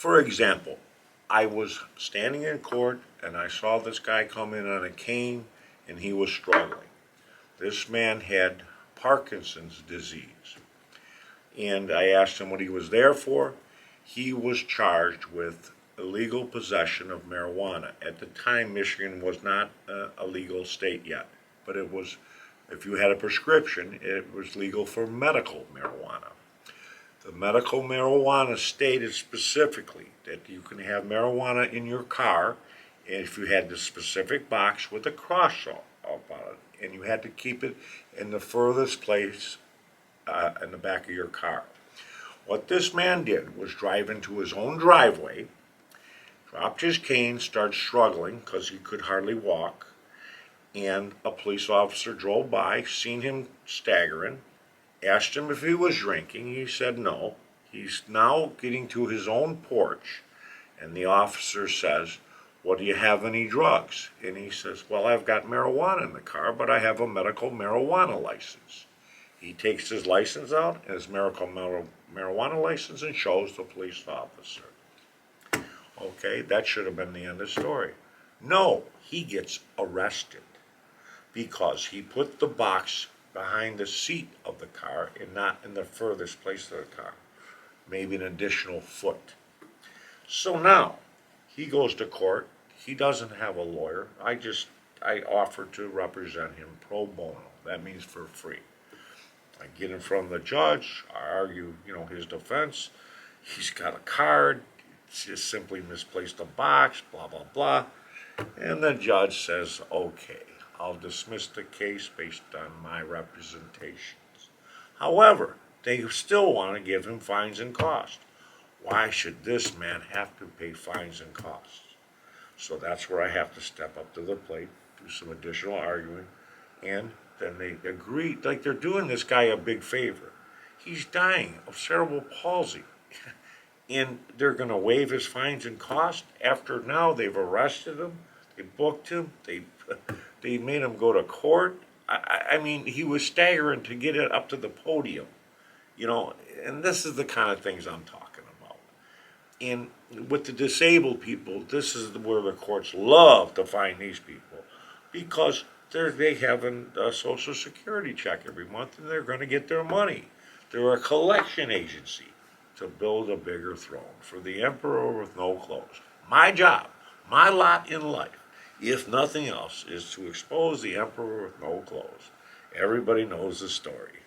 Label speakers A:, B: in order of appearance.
A: For example, I was standing in court and I saw this guy come in on a cane and he was struggling. This man had Parkinson's disease. And I asked him what he was there for. He was charged with illegal possession of marijuana. At the time, Michigan was not a legal state yet, but it was, if you had a prescription, it was legal for medical marijuana. The medical marijuana stated specifically that you can have marijuana in your car if you had the specific box with a cross up on it, and you had to keep it in the furthest place in the back of your car. What this man did was drive into his own driveway, dropped his cane, started struggling because he could hardly walk, and a police officer drove by, seen him staggering, asked him if he was drinking. He said no. He's now getting to his own porch, and the officer says, "Well, do you have any drugs?" And he says, "Well, I've got marijuana in the car, but I have a medical marijuana license." He takes his license out, his medical marijuana license, and shows the police officer. Okay, that should have been the end of the story. No, he gets arrested because he put the box behind the seat of the car and not in the furthest place of the car, maybe an additional foot. So now he goes to court. He doesn't have a lawyer. I offer to represent him pro bono. That means for free. I get in front of the judge. I argue, his defense. He's got a card. It's just simply misplaced a box. Blah blah blah. And the judge says, "Okay, I'll dismiss the case based on my representations." However, they still want to give him fines and costs. Why should this man have to pay fines and costs? So that's where I have to step up to the plate, do some additional arguing, and then they agree, like they're doing this guy a big favor. He's dying of cerebral palsy. And they're going to waive his fines and costs after now they've arrested him, they booked him, they made him go to court. I mean, he was staggering to get it up to the podium, and this is the kind of things I'm talking about. And with the disabled people, this is where the courts love to find these people because they have a Social Security check every month and they're going to get their money. They're a collection agency to build a bigger throne for the emperor with no clothes. My job, my lot in life, if nothing else, is to expose the emperor with no clothes. Everybody knows the story.